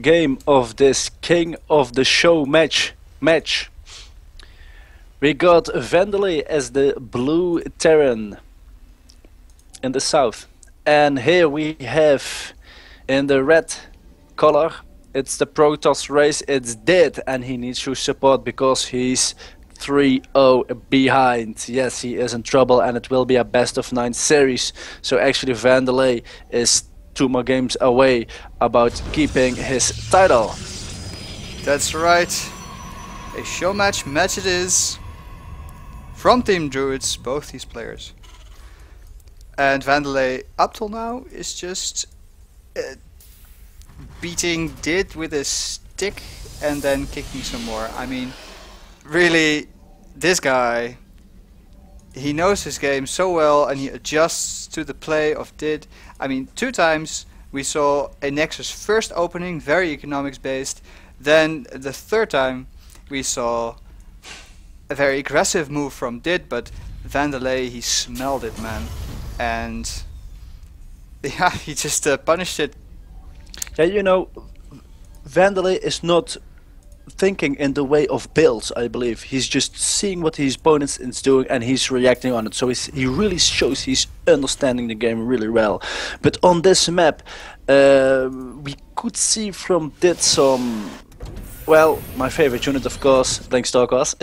game of this King of the Show match. We got Vandelay as the blue Terran in the south, and here we have in the red color, it's the Protoss race. It's dead, and he needs your support because he's 3-0 behind. Yes, he is in trouble, and it will be a best of 9 series. So actually Vandelay is 2 more games away about keeping his title. That's right. A show match it is. From Team Druidz, both these players. And Vandelay up till now is just beating Did with a stick and then kicking some more. I mean, really, this guy, he knows his game so well and he adjusts to the play of Did. I mean, 2 times we saw a Nexus first opening, very economics based. Then the 3rd time we saw a very aggressive move from Did, but Vandelay, he smelled it, man. And yeah, he just punished it. Yeah, you know, Vandelay is not thinking in the way of builds, I believe. He's just seeing what his opponent is doing and he's reacting on it. So he really shows he's understanding the game really well. But on this map, we could see from Did some... Well, my favorite unit, of course, Blink Stalkers.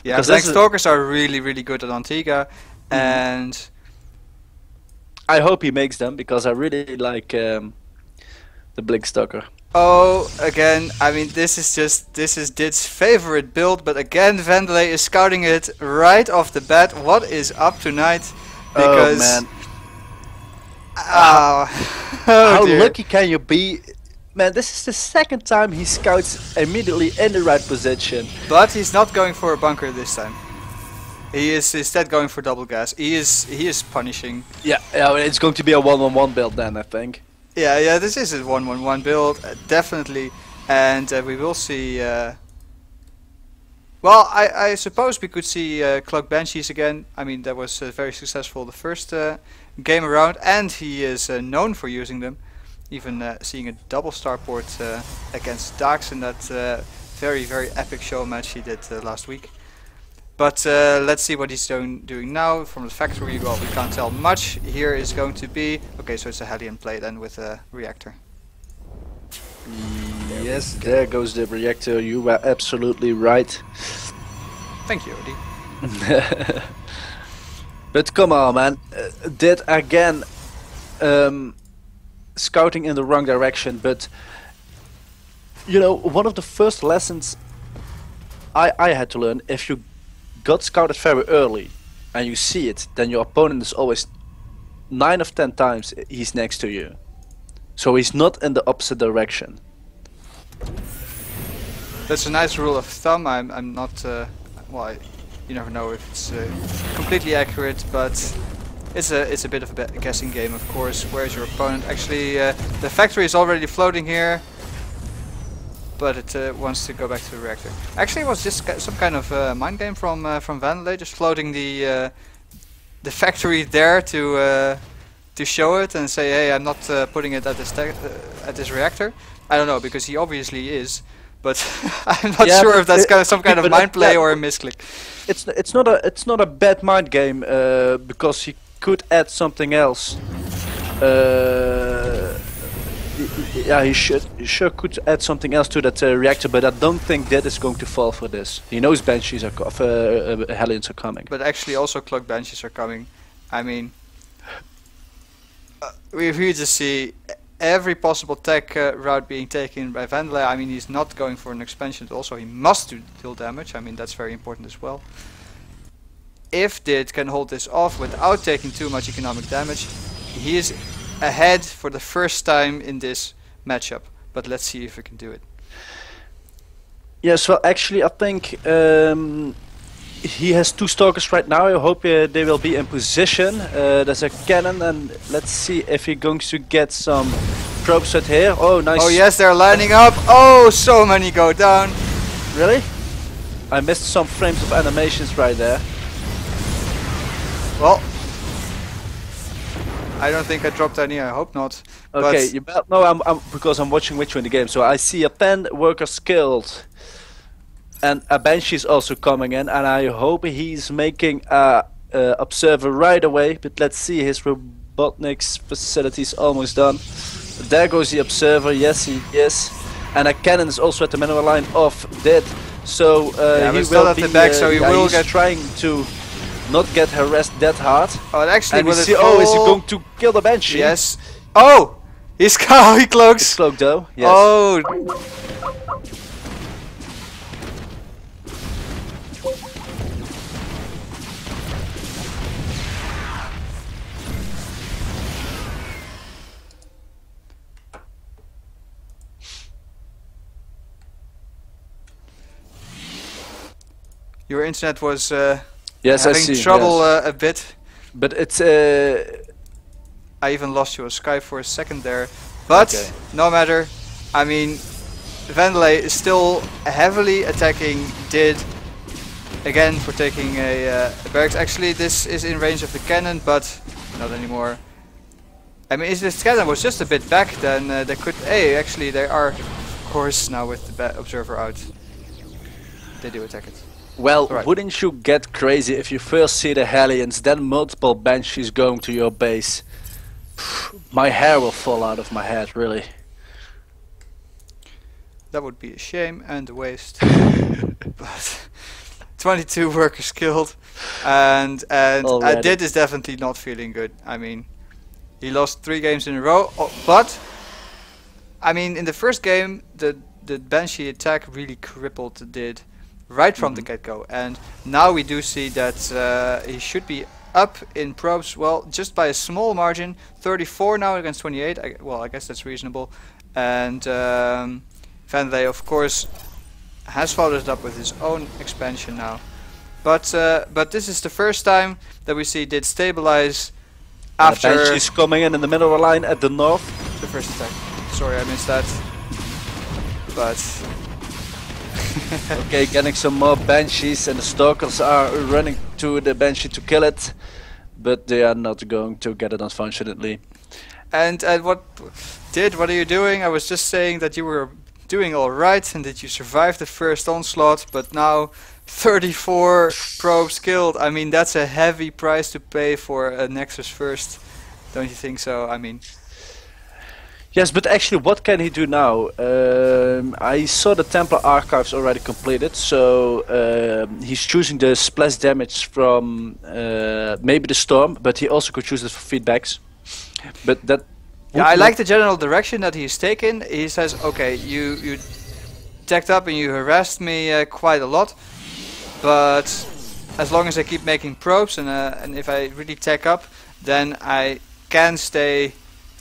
Yeah, Blink Stalkers are really, really good at Antigua, and I hope he makes them because I really like the Blink Stalker. Oh, again, I mean, this is Did's favorite build, but again, Vandelay is scouting it right off the bat. What is up tonight? Because, oh man, oh how dear. lucky can you be? Man, this is the 2nd time he scouts immediately in the right position. But he's not going for a bunker this time. He is instead going for double gas. He is punishing. Yeah, it's going to be a 1-1-1 build then, I think. Yeah, this is a 1-1-1 build, definitely, and we will see. Well, I suppose we could see Cloak Banshees again. I mean, that was very successful the first game around, and he is known for using them. Even seeing a double starport against Dax in that very, very epic show match he did last week. But let's see what he's doing now. From the factory, well, we can't tell much. Here is going to be... Okay, so it's a Hellion play then with a reactor. Yes, there goes the reactor. You were absolutely right. Thank you, Odie. But come on, man. Did again... scouting in the wrong direction, but you know, one of the first lessons I had to learn, if you got scouted very early and you see it, then your opponent is always 9 of 10 times he's next to you, so he's not in the opposite direction. That's a nice rule of thumb. I'm not well, you never know if it's completely accurate, but it's a bit of a guessing game, of course. Where's your opponent? Actually, the factory is already floating here, but it wants to go back to the reactor. Actually, it was just some kind of mind game from Vandelay, just floating the factory there to show it and say, hey, I'm not putting it at this reactor. I don't know, because he obviously is, but I'm not sure if that's some kind of mind play or a misclick. It's not a bad mind game because he could add something else. Yeah, he sure could add something else to that reactor, but I don't think that is going to fall for this. He knows Banshees are Hellions are coming. But actually also Cloak Banshees are coming. I mean, we just see every possible tech route being taken by Vandelay. I mean, he's not going for an expansion, also he must deal damage. I mean, that's very important as well. If Did can hold this off without taking too much economic damage, he is ahead for the first time in this matchup. But let's see if we can do it. Yes, well, actually, I think he has 2 stalkers right now. I hope they will be in position. There's a cannon, and let's see if he's going to get some probes right here. Oh, nice. Oh yes, they're lining up. Oh, so many go down. Really? I missed some frames of animations right there. Well, I don't think I dropped any. I hope not. Okay, But no, I'm because I'm watching with you in the game, so I see a 10 workers killed, and a Banshee is also coming in, and I hope he's making a observer right away. But let's see, his robotics facility is almost done. There goes the observer. Yes, he is, and a cannon is also at the mineral line of dead. So yeah, he but still will at be the back, so he will he's get. trying to not get harassed that hard. Oh, and actually, And we will it see, oh, is he fall? going to kill the Banshee? Yes. Oh, he's he It's cloaks. cloaked though. Yes. Oh. Your internet was Yes, I having see. trouble Yes. a bit. But it's I even lost you on Skype for a second there. But Okay. no matter. I mean, Vandelay is still heavily attacking Did. Again for taking a barracks. Actually, this is in range of the cannon, but not anymore. I mean, if this cannon was just a bit back, then they could. Hey, actually, they are, of course, now with the observer out. They do attack it. well, Right. wouldn't you get crazy if you first see the Hellions, then multiple Banshees going to your base? My hair will fall out of my head, really. That would be a shame and a waste. But 22 workers killed, and Already. Did is definitely not feeling good. I mean, he lost 3 games in a row. But I mean, in the first game, the Banshee attack really crippled Did right from the get-go, and now we do see that he should be up in probes. Well, just by a small margin, 34 now against 28. Well, I guess that's reasonable. And Vandelay, of course, has followed it up with his own expansion now. But this is the first time that we see Did stabilize after The Banshee's coming in the middle of the line at the north. the first attack. Sorry, I missed that. But Okay, getting some more Banshees, and the Stalkers are running to the Banshee to kill it. But they are not going to get it, unfortunately. and what are you doing? I was just saying that you were doing all right and that you survived the first onslaught, but now 34 probes killed. I mean, that's a heavy price to pay for a Nexus first, don't you think so? I mean, Yes, but actually, what can he do now? I saw the Templar archives already completed, so he's choosing the splash damage from maybe the storm, but he also could choose it for feedbacks. But that. yeah, I like the general direction that he's taken. He says, okay, you tacked up and you harassed me quite a lot, but as long as I keep making probes and if I really tack up, then I can stay.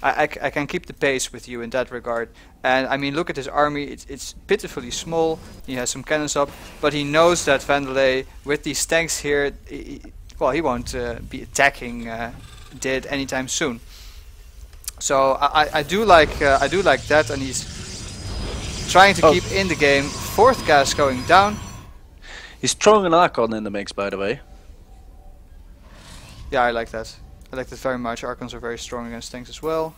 I can keep the pace with you in that regard. And I mean, look at his army, it's pitifully small. He has some cannons up, but he knows that Vandelay, with these tanks here, he won't be attacking Did anytime soon. So I do like that, and he's trying to keep in the game. 4th gas going down. He's throwing an Archon in the mix, by the way. Yeah, I like that. I like that very much. Archons are very strong against tanks as well.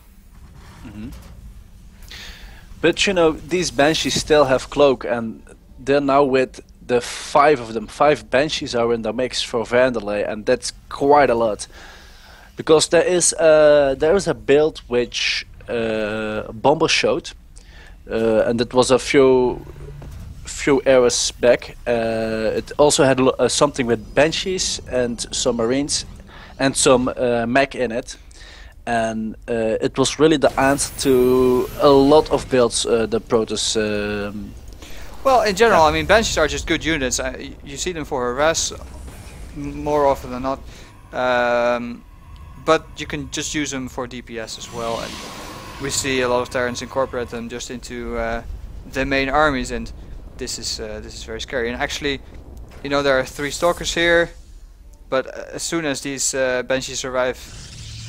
But you know, these Banshees still have Cloak, and they're now with the 5 of them. 5 Banshees are in the mix for Vandelay, and that's quite a lot. Because there is a build which Bomber showed, and it was a few eras back. It also had something with Banshees and some Marines and some mech in it, and it was really the answer to a lot of builds. The Protoss. Well, in general, I mean, Banshees are just good units. You see them for harass more often than not, but you can just use them for DPS as well. And we see a lot of Terrans incorporate them just into the main armies, and this is very scary. And actually, you know, there are 3 Stalkers here. But as soon as these Banshees arrive,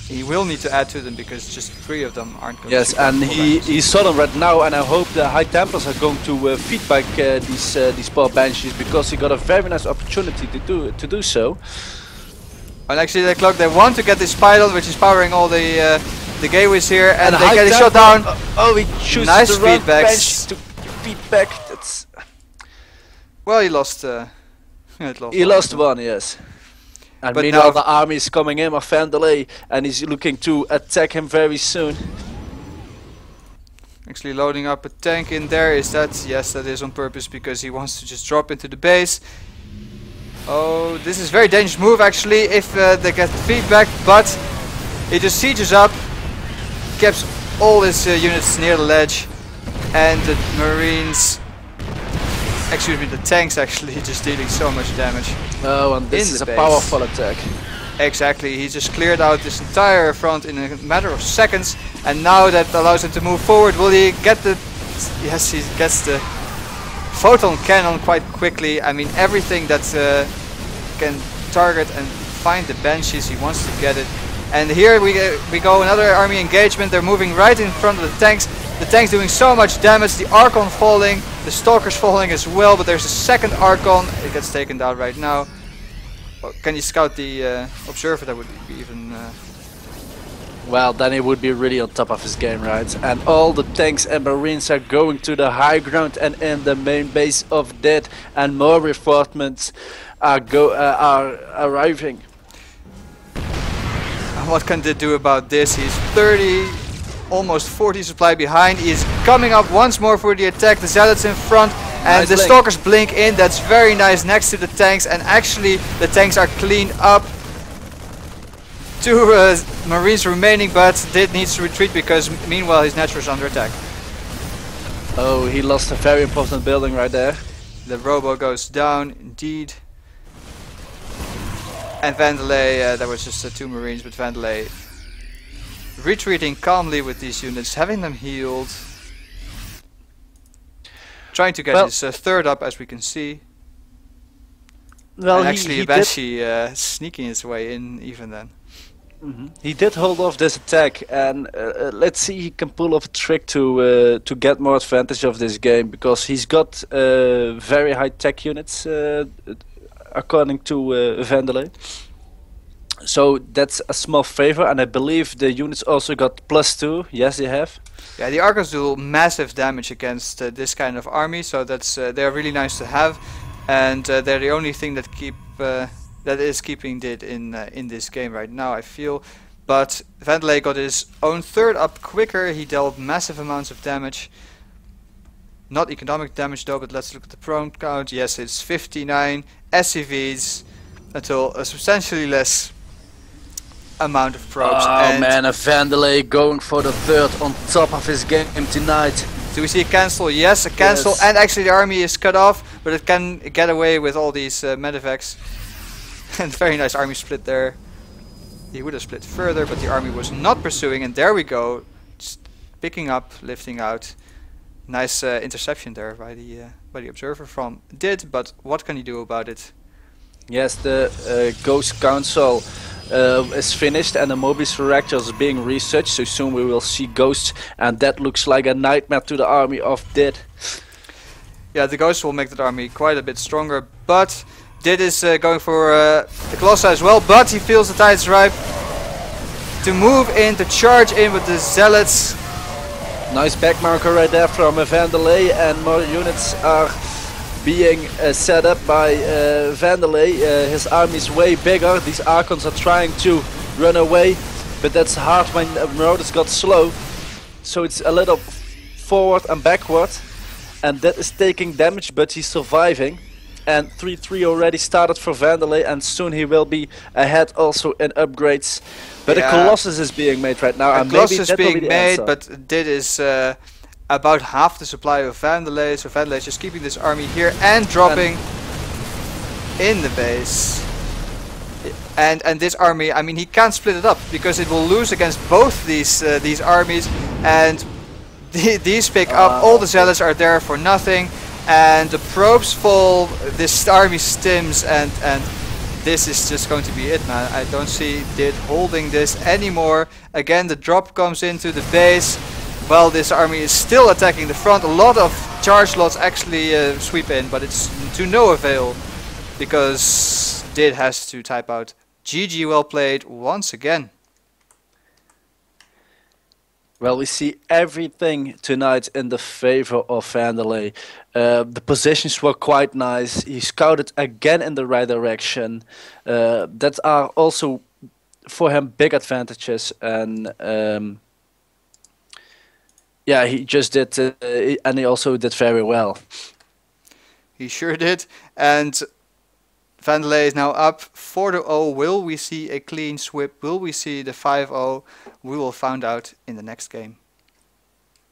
he will need to add to them because just 3 of them aren't going Yes, to. and he saw them right now, and I hope the High Templars are going to feed back these poor Banshees, because he got a very nice opportunity to do so. And actually the cloak, they want to get this pylon, which is powering all the gateways here, and they high get it tempo. shot down. Oh, he chooses Nice the wrong feedbacks. bench to feedback. That's Well, he lost. he lost one, yes. And But meanwhile, now- the army is coming in of Vandelay, and he's looking to attack him very soon. Actually loading up a tank in there. Is that? Yes, that is on purpose because he wants to just drop into the base. Oh, this is a very dangerous move actually if they get feedback, but he just sieges up, keeps all his units near the ledge, and the Marines, excuse me, the tanks actually just dealing so much damage. Oh, and this In is the a base. powerful attack. Exactly, he just cleared out this entire front in a matter of seconds, and now that allows him to move forward. Will he get the... Yes, he gets the photon cannon quite quickly. I mean, everything that can target and find the banshees, he wants to get it. And here we go, another army engagement. They're moving right in front of the tanks. The tanks doing so much damage, the Archon falling, the Stalkers falling as well, but there's a second Archon. It gets taken down right now. Oh, can you scout the observer? That would be even... Well, then he would be really on top of his game, right? And all the tanks and marines are going to the high ground and in the main base of Dead, and more reinforcements are arriving. What can they do about this? He's 30, almost 40 supply behind. He's coming up once more for the attack. The Zealots in front, and Nice the blink. Stalkers blink in. That's very nice next to the tanks, and actually the tanks are cleaned up. Two Marines remaining, but Did needs to retreat because meanwhile his Natural is under attack. Oh, he lost a very important building right there. The Robo goes down, indeed. And Vandelay, that was just 2 Marines, but Vandelay retreating calmly with these units, having them healed. Trying to get his third up, as we can see. Well, And actually he did, Banshee sneaking his way in even then. he did hold off this attack, and let's see he can pull off a trick to get more advantage of this game, because he's got very high tech units according to Vandelay. So that's a small favor, and I believe the units also got +2. Yes, they have. Yeah, the Archons do massive damage against this kind of army, so that's they're really nice to have, and they're the only thing that that is keeping Did in this game right now, I feel. But Vandelay got his own third up quicker. He dealt massive amounts of damage. Not economic damage though, but let's look at the prone count. Yes, it's 59 SCVs until a substantially less amount of probes. Oh and man, a Vandelay going for the third on top of his game tonight. do we see a cancel? Yes, a cancel. Yes. And actually the army is cut off, but it can get away with all these medevacs. And very nice army split there. He would have split further, but the army was not pursuing, and there we go. Just picking up, lifting out. Nice interception there by the observer from Did, but what can he do about it? Yes, the Ghost Council is finished, and the Mobius Reactor is being researched, so soon we will see ghosts, and that looks like a nightmare to the army of Did. Yeah, the ghosts will make that army quite a bit stronger, but Did is going for the Colossi as well, but he feels the tides ripe to move in, to charge in with the Zealots. Nice back marker right there from Vandelay, and more units are being set up by Vandelay. His army is way bigger. These Archons are trying to run away, but that's hard when Marauders got slow. So it's a little forward and backward, and that is taking damage, but he's surviving. And 3-3 already started for Vandelay, and soon he will be ahead also in upgrades. But Yeah. a Colossus is being made right now, A and Colossus maybe is that will be being the made, answer. but Did is about half the supply of Vandelay, so Vandelay is just keeping this army here and dropping in the base. And this army, I mean, he can't split it up because it will lose against both these armies, and these pick up. All the Zealots are there for nothing, and the probes fall. This army stims, and this is just going to be it, man. I don't see Did holding this anymore. Again, the drop comes into the base. Well, this army is still attacking the front. A lot of charge lots actually sweep in, but it's to no avail because Did has to type out GG, well played once again. Well, we see everything tonight in the favor of Vandelay. The positions were quite nice. He scouted again in the right direction. That are also for him big advantages, and yeah, he just did, and he also did very well. He sure did. And Vandelay is now up 4-0. Will we see a clean sweep? Will we see the 5-0? We will find out in the next game.